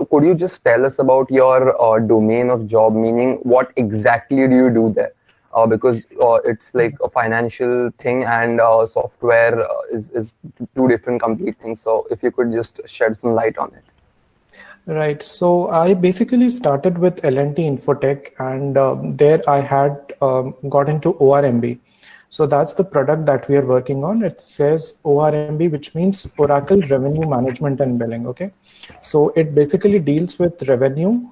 So could you just tell us about your domain of job, meaning what exactly do you do there? Because it's like a financial thing and software is two different complete things. So if you could just shed some light on it. Right. So I basically started with L&T Infotech, and there I had got into ORMB. So that's the product that we are working on. It says ORMB, which means Oracle Revenue Management and Billing. Okay. So it basically deals with revenue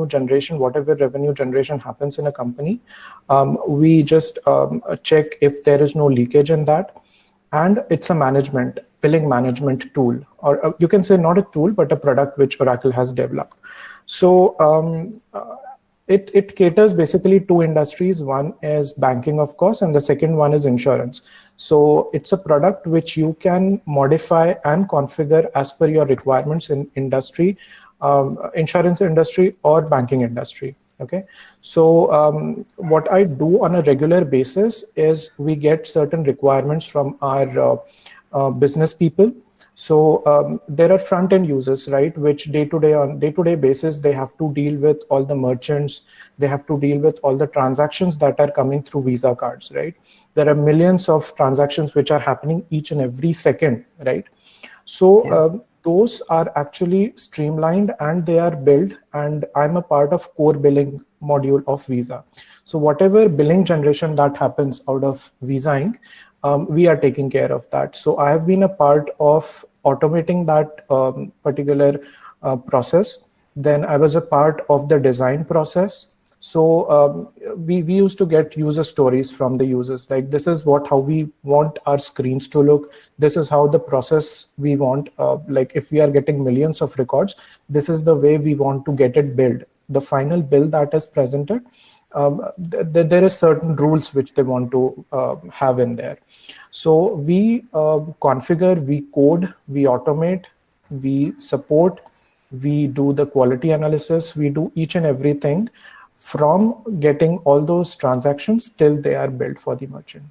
generation, whatever revenue generation happens in a company. We just check if there is no leakage in that. And it's a billing management tool, or you can say not a tool, but a product which Oracle has developed. So it caters basically two industries. One is banking, of course, and the second one is insurance. So it's a product which you can modify and configure as per your requirements in industry, insurance industry or banking industry. Okay, so what I do on a regular basis is we get certain requirements from our business people. So there are front-end users, right, which day-to-day basis, they have to deal with all the merchants, they have to deal with all the transactions that are coming through Visa cards, right? There are millions of transactions which are happening each and every second, right? So those are actually streamlined and they are built, and I'm a part of core billing module of Visa. So whatever billing generation that happens out of Visa Inc., we are taking care of that. So I have been a part of automating that particular process. Then I was a part of the design process. So we used to get user stories from the users, like this is how we want our screens to look. This is how the process we want, like if we are getting millions of records, this is the way we want to get it built. The final bill that is presented, there is certain rules which they want to have in there. So we configure, we code, we automate, we support, we do the quality analysis, we do each and everything from getting all those transactions till they are built for the merchant.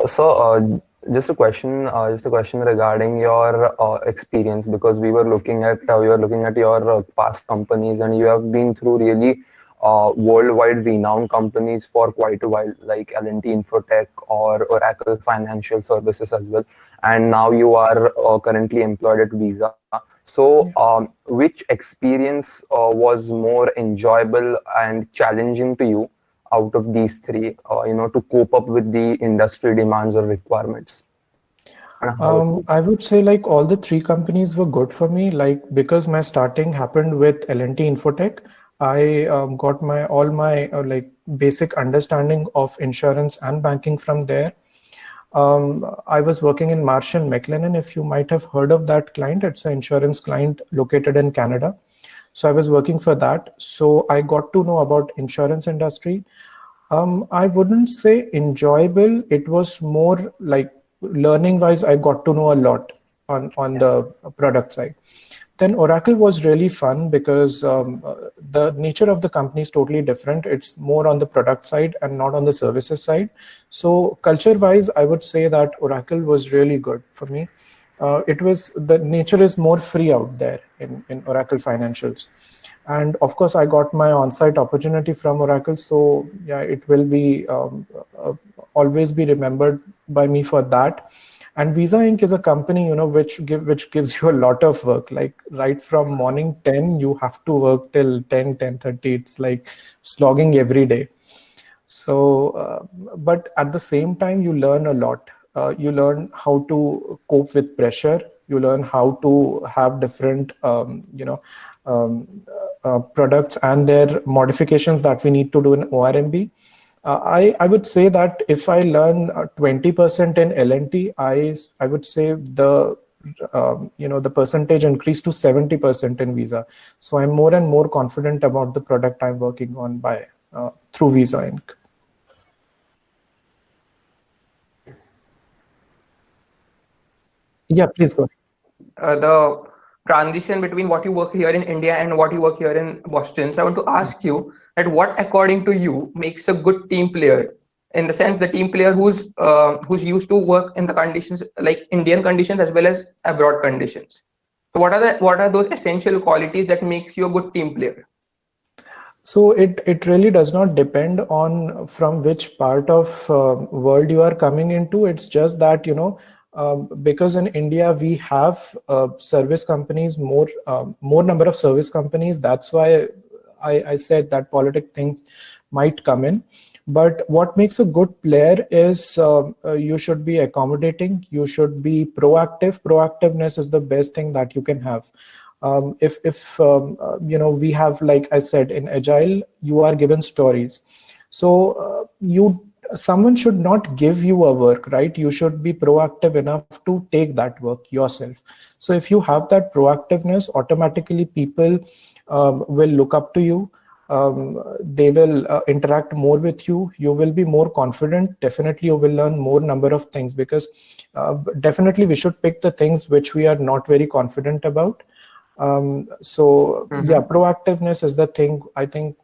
So, just a question regarding your experience, because we were looking at your past companies, and you have been through really worldwide renowned companies for quite a while, like L&T Infotech or Oracle Financial Services as well, and now you are currently employed at Visa. So, which experience was more enjoyable and challenging to you out of these three, to cope up with the industry demands or requirements? I would say like all the three companies were good for me, like because my starting happened with L&T Infotech. I got all my like basic understanding of insurance and banking from there. I was working in Marsh & McLennan, if you might have heard of that client. It's an insurance client located in Canada. So I was working for that. So I got to know about insurance industry. I wouldn't say enjoyable. It was more like learning wise, I got to know a lot on the product side. Then Oracle was really fun because the nature of the company is totally different. It's more on the product side and not on the services side. So culture wise, I would say that Oracle was really good for me. The nature is more free out there in Oracle Financials. And of course, I got my on-site opportunity from Oracle. So yeah, it will be always be remembered by me for that. And Visa Inc. is a company, which gives you a lot of work. Like right from morning 10, you have to work till 10:30. It's like slogging every day. So, but at the same time, you learn a lot. You learn how to cope with pressure. You learn how to have different, products and their modifications that we need to do in ORMB. I would say that if I learn 20% in L&T, I would say the percentage increased to 70% in Visa. So I'm more and more confident about the product I'm working on through Visa Inc. Yeah, please go. The transition between what you work here in India and what you work here in Boston. So I want to ask you that what, according to you, makes a good team player in the sense the team player who's used to work in the conditions like Indian conditions as well as abroad conditions. So what are those essential qualities that makes you a good team player? So it really does not depend on from which part of world you are coming into. It's just that, you know, because in India we have service companies, more number of service companies. That's why I said that politic things might come in. But what makes a good player is you should be accommodating, you should be proactive. Proactiveness is the best thing that you can have. If you know, we have, like I said, in Agile, you are given stories. So someone should not give you a work, right? You should be proactive enough to take that work yourself. So if you have that proactiveness, automatically people will look up to you. They will interact more with you. You will be more confident. Definitely you will learn more number of things, because definitely we should pick the things which we are not very confident about. Yeah, proactiveness is the thing, I think,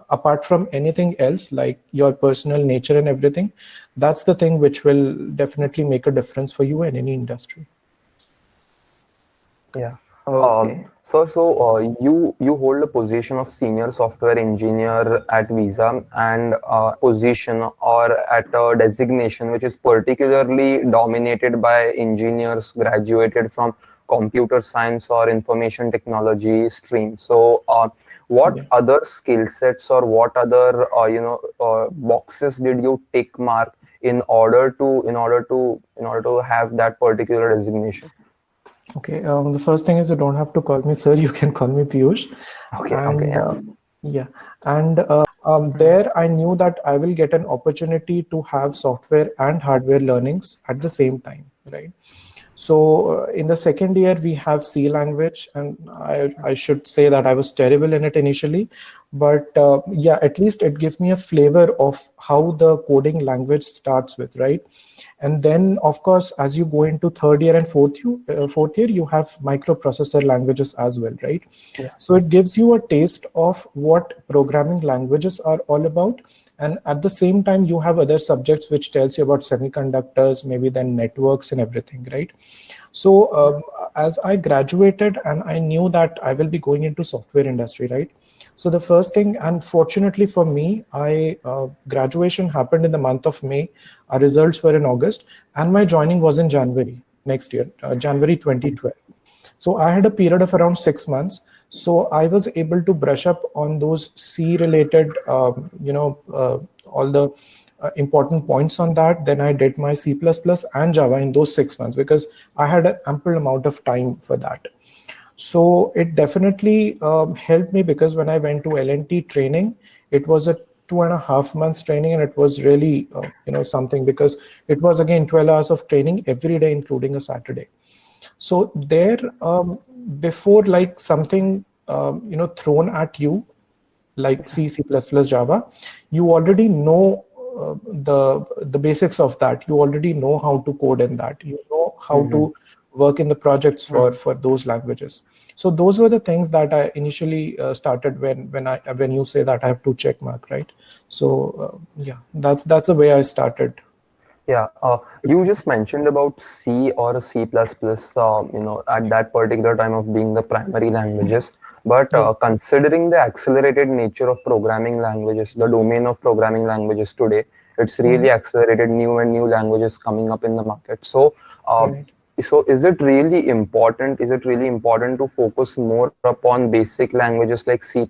apart from anything else, like your personal nature and everything. That's the thing which will definitely make a difference for you in any industry. Yeah. Okay. You hold a position of senior software engineer at Visa, and position or at a designation which is particularly dominated by engineers graduated from computer science or information technology stream. So, what Yeah. other skill sets or what other boxes did you tick mark in order to have that particular designation? Okay, the first thing is you don't have to call me sir, you can call me Piyush. Okay. And Yeah. yeah, and there I knew that I will get an opportunity to have software and hardware learnings at the same time, right? So in the second year, we have C language, and I should say that I was terrible in it initially, but yeah, at least it gives me a flavor of how the coding language starts with, right? And then, of course, as you go into third year and fourth year, you have microprocessor languages as well, right? Yeah. So it gives you a taste of what programming languages are all about. And at the same time, you have other subjects which tells you about semiconductors, maybe then networks and everything, right? So as I graduated and I knew that I will be going into software industry, right? So the first thing, unfortunately for me, graduation happened in the month of May. Our results were in August, and my joining was in January next year, January 2012. So I had a period of around 6 months. So I was able to brush up on those C related, all the important points on that. Then I did my C++ and Java in those 6 months because I had an ample amount of time for that. So it definitely helped me, because when I went to L&T training, it was a 2.5 months training, and it was really something, because it was again 12 hours of training every day, including a Saturday. So there, before like something thrown at you, like C, C++, Java, you already know the basics of that. You already know how to code in that. You know how to work in the projects for those languages. So those were the things that I initially started when you say that I have to check mark, right? So yeah, that's the way I started. Yeah, you just mentioned about C or C++, at that particular time of being the primary languages. But considering the accelerated nature of programming languages, the domain of programming languages today, it's really accelerated, new and new languages coming up in the market. So, Right. so is it really important? Is it really important to focus more upon basic languages like C++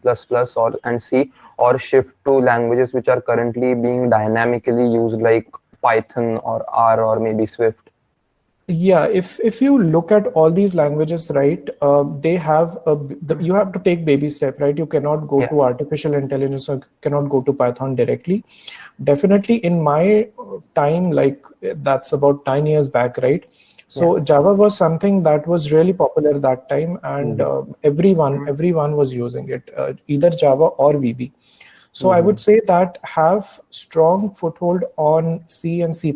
and C, or shift to languages which are currently being dynamically used like Python or R or maybe Swift? Yeah, if you look at all these languages, right, they have you have to take baby step, right? You cannot go to artificial intelligence or cannot go to Python directly. Definitely in my time, like that's about 9 years back, right? So Java was something that was really popular that time, and everyone was using it, either Java or VB. So I would say that have strong foothold on C and C++.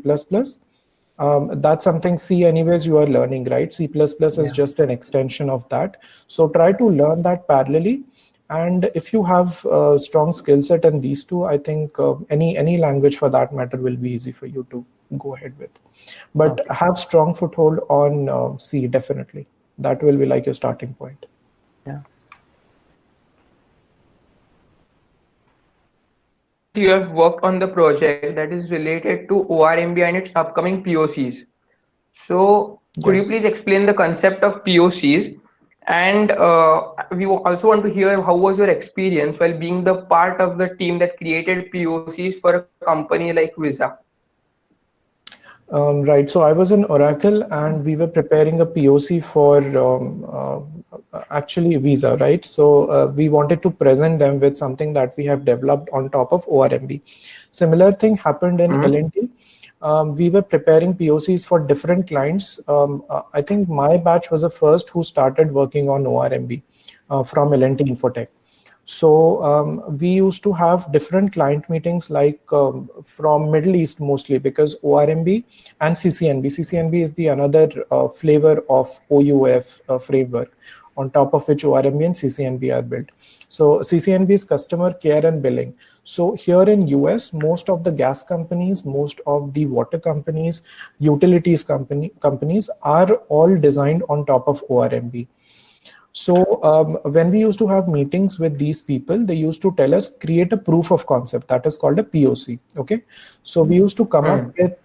That's something C anyways you are learning, right? C++ is just an extension of that. So try to learn that parallelly. And if you have a strong skill set in these two, I think any language for that matter will be easy for you to go ahead with. But have strong foothold on C, definitely. That will be like your starting point. Yeah. You have worked on the project that is related to ORMB and its upcoming POCs. So could Yeah. you please explain the concept of POCs? And we also want to hear how was your experience while being the part of the team that created POCs for a company like Visa? Right. So I was in Oracle and we were preparing a POC for actually Visa, right? So we wanted to present them with something that we have developed on top of ORMB. Similar thing happened in L&T. We were preparing POCs for different clients. I think my batch was the first who started working on ORMB from L&T Infotech. So we used to have different client meetings like from Middle East mostly, because ORMB and CCNB. CCNB is the another flavor of OUF framework on top of which ORMB and CCNB are built. So CCNB is customer care and billing. So here in US, most of the gas companies, most of the water companies, utilities companies are all designed on top of ORMB. So when we used to have meetings with these people, they used to tell us, create a proof of concept that is called a POC. Okay. So we used to come up with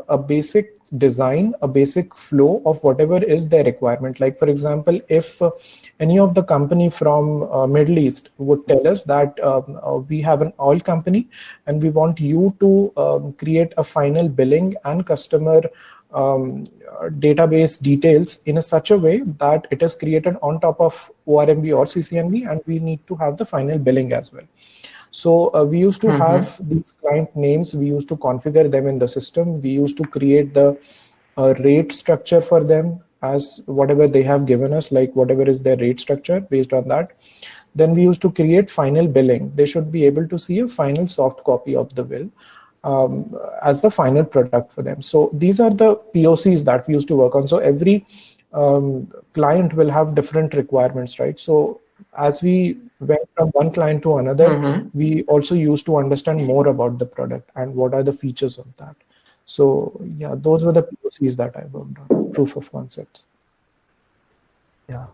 a basic design, a basic flow of whatever is their requirement. Like, for example, if any of the company from Middle East would tell us that we have an oil company and we want you to create a final billing and customer database details in such a way that it is created on top of ORMB or CCNB, and we need to have the final billing as well. So we used to have these client names, we used to configure them in the system, we used to create the rate structure for them as whatever they have given us, like whatever is their rate structure based on that. Then we used to create final billing. They should be able to see a final soft copy of the bill as the final product for them. So these are the POCs that we used to work on. So every client will have different requirements, right? So as we went from one client to another, we also used to understand more about the product and what are the features of that. So yeah, those were the POCs that I worked on, proof of concepts. Yeah.